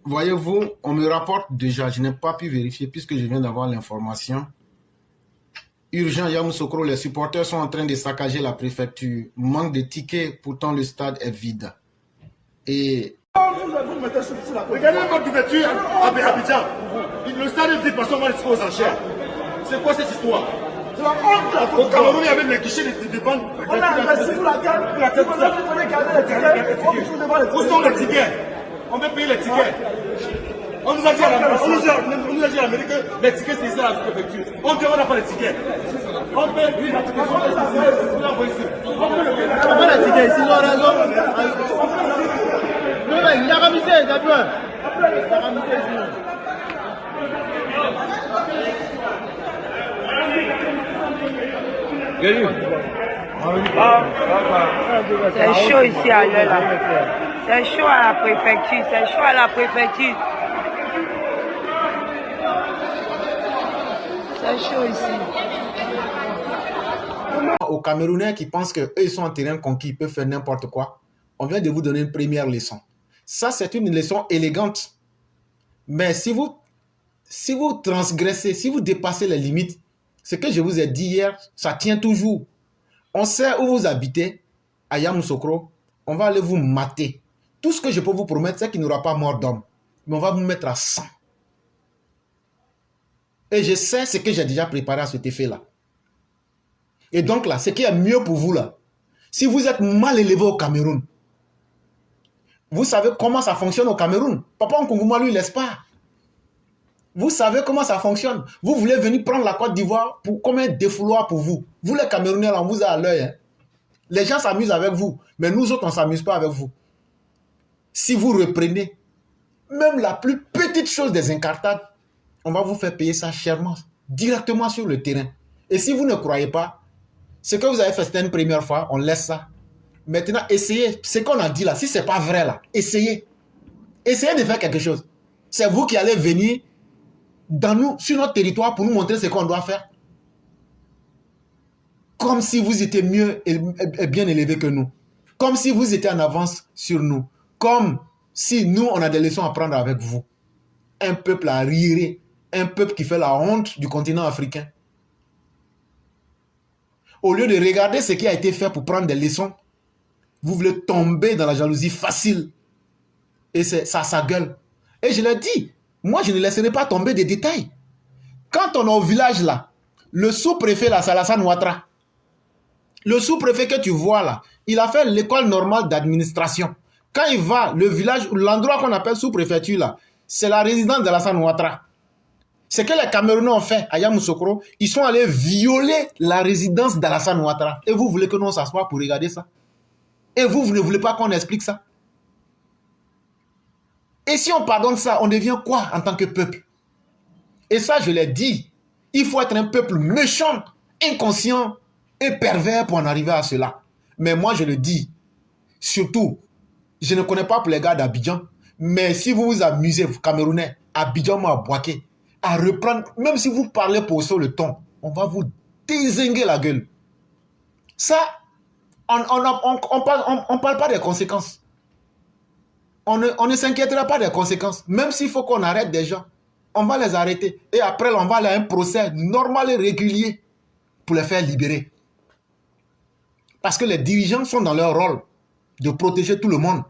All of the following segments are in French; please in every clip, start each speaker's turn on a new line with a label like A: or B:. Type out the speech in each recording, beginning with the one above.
A: Voyez-vous, on me rapporte déjà, je n'ai pas pu vérifier puisque je viens d'avoir l'information. Urgent, Yamoussoukro, les supporters sont en train de saccager la préfecture. Manque de tickets, pourtant le stade est vide. Et...
B: Regardez votre couverture à Abidjan. Le stade est vide parce qu'on va les aux enchères. C'est quoi cette histoire? Au Cameroun, il y avait les guichets de vente. On a investi pour la guerre. Où sont les tickets? On veut payer les tickets. On nous a dit à l'Amérique que les tickets c'est ici à la préfecture. On dit on n'a pas les tickets. On paye les tickets. On paye les tickets ici, on a raison. Il y a ramisé, d'accord.
C: C'est chaud ici à l'heure là. C'est chaud à la préfecture. C'est chaud à la préfecture. C'est chaud ici.
A: Aux Camerounais qui pensent qu'eux ils sont en terrain conquis, ils peuvent faire n'importe quoi. On vient de vous donner une première leçon. Ça, c'est une leçon élégante. Mais si vous transgressez, si vous dépassez les limites, ce que je vous ai dit hier, ça tient toujours. On sait où vous habitez, à Yamoussoukro. On va aller vous mater. Tout ce que je peux vous promettre, c'est qu'il n'y aura pas mort d'homme. Mais on va vous mettre à 100. Et je sais ce que j'ai déjà préparé à cet effet-là. Et donc là, ce qui est mieux pour vous là, si vous êtes mal élevé au Cameroun, vous savez comment ça fonctionne au Cameroun. Papa Nkungouma lui laisse pas. Vous savez comment ça fonctionne. Vous voulez venir prendre la Côte d'Ivoire comme un défouloir pour vous. Vous les Camerounais, on vous a à l'œil. Hein. Les gens s'amusent avec vous, mais nous autres, on ne s'amuse pas avec vous. Si vous reprenez même la plus petite chose des incartades, on va vous faire payer ça chèrement, directement sur le terrain. Et si vous ne croyez pas, ce que vous avez fait, c'était une première fois, on laisse ça. Maintenant, essayez. Ce qu'on a dit là, si ce n'est pas vrai là, essayez. Essayez de faire quelque chose. C'est vous qui allez venir sur notre territoire pour nous montrer ce qu'on doit faire. Comme si vous étiez mieux et bien élevé que nous. Comme si vous étiez en avance sur nous. Comme si nous, on a des leçons à prendre avec vous. Un peuple à rire. Un peuple qui fait la honte du continent africain. Au lieu de regarder ce qui a été fait pour prendre des leçons, vous voulez tomber dans la jalousie facile. Et ça, ça gueule. Et je l'ai dit, moi, je ne laisserai pas tomber des détails. Quand on est au village là, le sous-préfet là, c'est Alassane Ouattara. Le sous-préfet que tu vois là, il a fait l'école normale d'administration. Quand il va, le village, l'endroit qu'on appelle sous-préfecture là, c'est la résidence d'Alassane Ouattara. Ce que les Camerounais ont fait à Yamoussoukro, ils sont allés violer la résidence d'Alassane Ouattara. Et vous voulez que nous s'assoie pour regarder ça? Et vous ne voulez pas qu'on explique ça? Et si on pardonne ça, on devient quoi en tant que peuple? Et ça, je l'ai dit, il faut être un peuple méchant, inconscient et pervers pour en arriver à cela. Mais moi, je le dis, surtout, je ne connais pas pour les gars d'Abidjan, mais si vous vous amusez, vous Camerounais, Abidjan m'a boaké, à reprendre, même si vous parlez pour ça le ton, on va vous dézinguer la gueule. Ça, on ne parle pas des conséquences. On ne s'inquiétera pas des conséquences. Même s'il faut qu'on arrête des gens, on va les arrêter. Et après, on va aller à un procès normal et régulier pour les faire libérer. Parce que les dirigeants sont dans leur rôle de protéger tout le monde.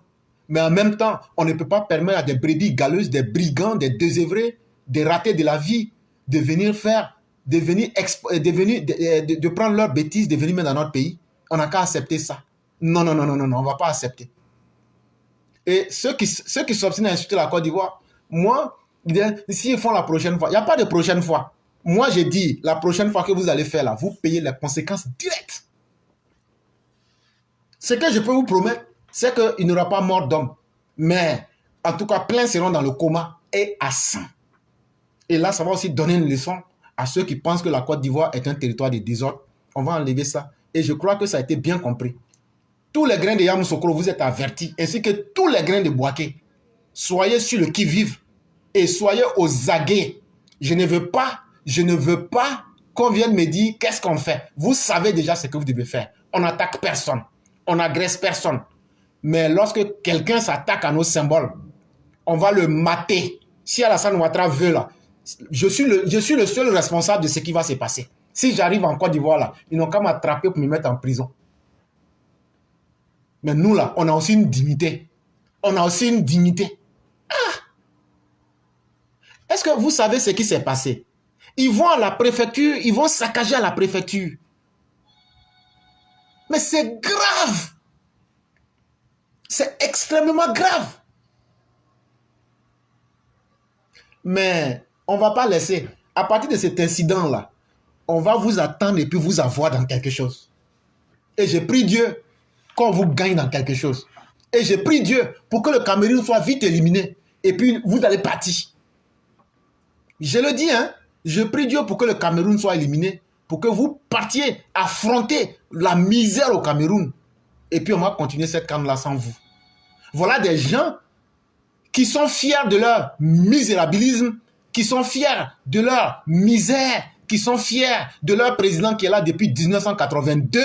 A: Mais en même temps, on ne peut pas permettre à des brebis galeuses, des brigands, des désœuvrés, des ratés de la vie, de venir faire, de prendre leurs bêtises, de venir mettre dans notre pays. On n'a qu'à accepter ça. Non, non, non, non, non, on ne va pas accepter. Et ceux qui s'obstinent à insulter la Côte d'Ivoire, moi, s'ils font la prochaine fois, il n'y a pas de prochaine fois. Moi, j'ai dit, la prochaine fois que vous allez faire là, vous payez les conséquences directes. Ce que je peux vous promettre, c'est qu'il n'y aura pas mort d'homme. Mais, en tout cas, plein seront dans le coma et à 100. Et là, ça va aussi donner une leçon à ceux qui pensent que la Côte d'Ivoire est un territoire de désordre. On va enlever ça. Et je crois que ça a été bien compris. Tous les grains de Yamoussoukro, vous êtes avertis, ainsi que tous les grains de Boaké. Soyez sur le qui-vive et soyez aux aguets. Je ne veux pas qu'on vienne me dire qu'est-ce qu'on fait. Vous savez déjà ce que vous devez faire. On n'attaque personne. On n'agresse personne. Mais lorsque quelqu'un s'attaque à nos symboles, on va le mater. Si Alassane Ouattara veut là, je suis le seul responsable de ce qui va se passer. Si j'arrive en Côte d'Ivoire là, ils n'ont qu'à m'attraper pour me mettre en prison. Mais nous là, on a aussi une dignité. On a aussi une dignité. Est-ce que vous savez ce qui s'est passé? Ils vont à la préfecture, ils vont saccager à la préfecture. Mais c'est grave. C'est extrêmement grave. Mais on ne va pas laisser. À partir de cet incident-là, on va vous attendre et puis vous avoir dans quelque chose. Et j'ai prie Dieu qu'on vous gagne dans quelque chose. Et j'ai prie Dieu pour que le Cameroun soit vite éliminé. Et puis vous allez partir. Je le dis, hein. Je prie Dieu pour que le Cameroun soit éliminé. Pour que vous partiez affronter la misère au Cameroun. Et puis on va continuer cette canne-là sans vous. Voilà des gens qui sont fiers de leur misérabilisme, qui sont fiers de leur misère, qui sont fiers de leur président qui est là depuis 1982.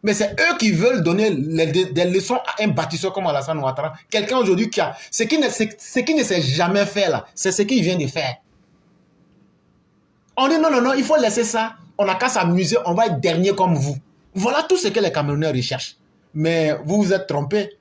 A: Mais c'est eux qui veulent donner des leçons à un bâtisseur comme Alassane Ouattara. Quelqu'un aujourd'hui qui a... Ce qui ne s'est jamais fait là, c'est ce qu'il vient de faire. On dit non, non, non, il faut laisser ça. On n'a qu'à s'amuser, on va être dernier comme vous. Voilà tout ce que les Camerounais recherchent. Mais vous vous êtes trompés.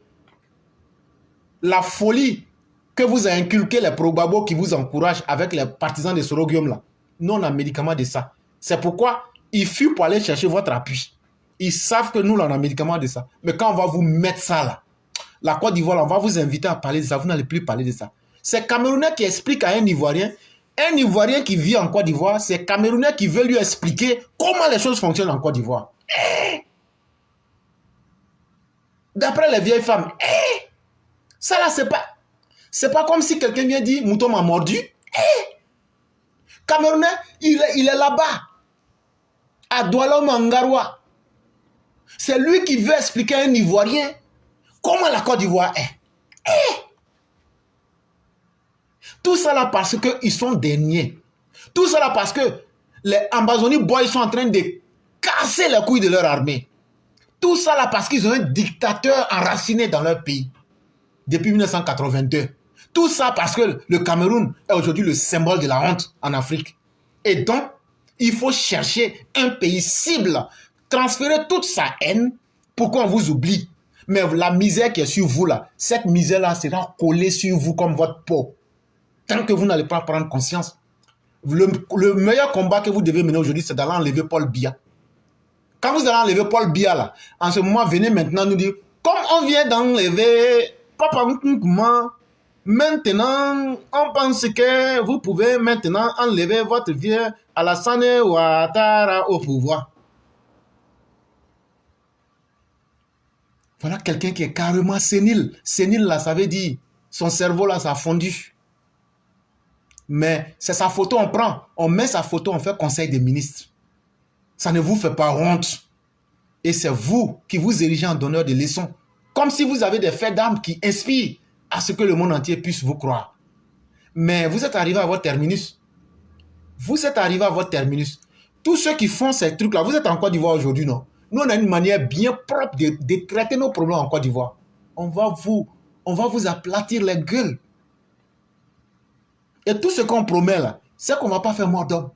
A: La folie que vous a inculqué les probabos qui vous encouragent avec les partisans de Sorogium là. Nous, on a un médicament de ça. C'est pourquoi ils fuient pour aller chercher votre appui. Ils savent que nous, là, on a un médicament de ça. Mais quand on va vous mettre ça là, la Côte d'Ivoire, on va vous inviter à parler de ça. Vous n'allez plus parler de ça. C'est Camerounais qui explique à un Ivoirien qui vit en Côte d'Ivoire, c'est Camerounais qui veut lui expliquer comment les choses fonctionnent en Côte d'Ivoire. D'après les vieilles femmes, ça là, c'est pas comme si quelqu'un vient dire, mouton m'a mordu. Camerounais, il est là-bas, à Douala-Mangaroua. C'est lui qui veut expliquer à un Ivoirien comment la Côte d'Ivoire est. Tout ça là parce qu'ils sont des niais. Tout ça là parce que les Ambazoni Boys sont en train de casser les couilles de leur armée. Tout ça là parce qu'ils ont un dictateur enraciné dans leur pays depuis 1982. Tout ça parce que le Cameroun est aujourd'hui le symbole de la honte en Afrique. Et donc, il faut chercher un pays cible, transférer toute sa haine pour qu'on vous oublie. Mais la misère qui est sur vous là, cette misère-là sera collée sur vous comme votre peau. Tant que vous n'allez pas prendre conscience. Le meilleur combat que vous devez mener aujourd'hui, c'est d'aller enlever Paul Biya. Quand vous allez enlever Paul Biya là, en ce moment, venez maintenant nous dire, comme on vient d'enlever Papa Nkouma, maintenant, on pense que vous pouvez maintenant enlever votre vieux Alassane Ouattara au pouvoir. Voilà quelqu'un qui est carrément sénile. Sénile là, ça veut dire, son cerveau là, ça a fondu. Mais c'est sa photo, on prend, on met sa photo, on fait conseil des ministres. Ça ne vous fait pas honte. Et c'est vous qui vous érigez en donneur de leçons. Comme si vous avez des faits d'armes qui inspirent à ce que le monde entier puisse vous croire. Mais vous êtes arrivé à votre terminus. Vous êtes arrivé à votre terminus. Tous ceux qui font ces trucs-là, vous êtes en Côte d'Ivoire aujourd'hui, non? Nous, on a une manière bien propre de traiter nos problèmes en Côte d'Ivoire. On va vous aplatir les gueules. Et tout ce qu'on promet là, c'est qu'on ne va pas faire mort d'homme.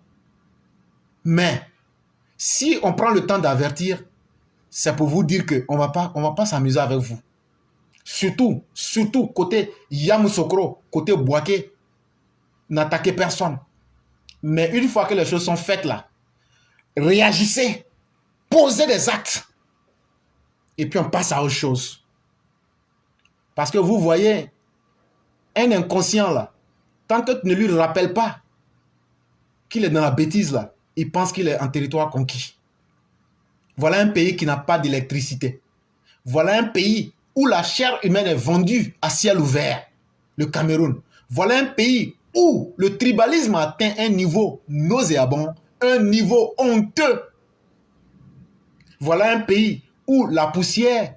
A: Mais, si on prend le temps d'avertir, c'est pour vous dire qu'on ne va pas s'amuser avec vous. Surtout côté Yamoussoukro, côté Bouaké, n'attaquez personne. Mais une fois que les choses sont faites là, réagissez, posez des actes. Et puis on passe à autre chose. Parce que vous voyez, un inconscient là, tant que tu ne lui rappelles pas qu'il est dans la bêtise là, il pense qu'il est en territoire conquis. Voilà un pays qui n'a pas d'électricité. Voilà un pays où la chair humaine est vendue à ciel ouvert, le Cameroun. Voilà un pays où le tribalisme a atteint un niveau nauséabond, un niveau honteux. Voilà un pays où la poussière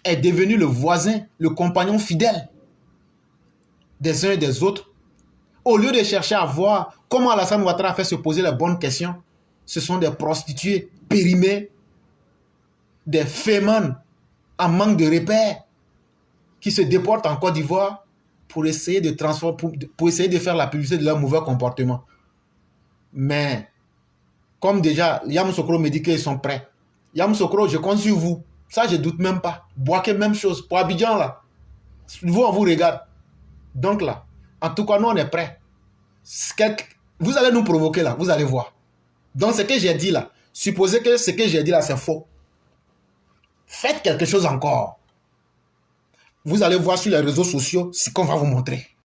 A: est devenue le voisin, le compagnon fidèle des uns et des autres. Au lieu de chercher à voir comment Alassane Ouattara a fait se poser les bonnes questions, ce sont des prostituées périmées, des fémans en manque de repères qui se déportent en Côte d'Ivoire pour essayer de transformer, pour essayer de faire la publicité de leur mauvais comportement. Mais, comme déjà, Yamoussoukro me dit qu'ils sont prêts. Yamoussoukro, je compte sur vous. Ça, je ne doute même pas. Boaké, même chose. Pour Abidjan, là, vous, on vous regarde. Donc là, en tout cas, nous, on est prêts. Vous allez nous provoquer là, vous allez voir. Donc, ce que j'ai dit là, supposez que ce que j'ai dit là, c'est faux. Faites quelque chose encore. Vous allez voir sur les réseaux sociaux ce qu'on va vous montrer.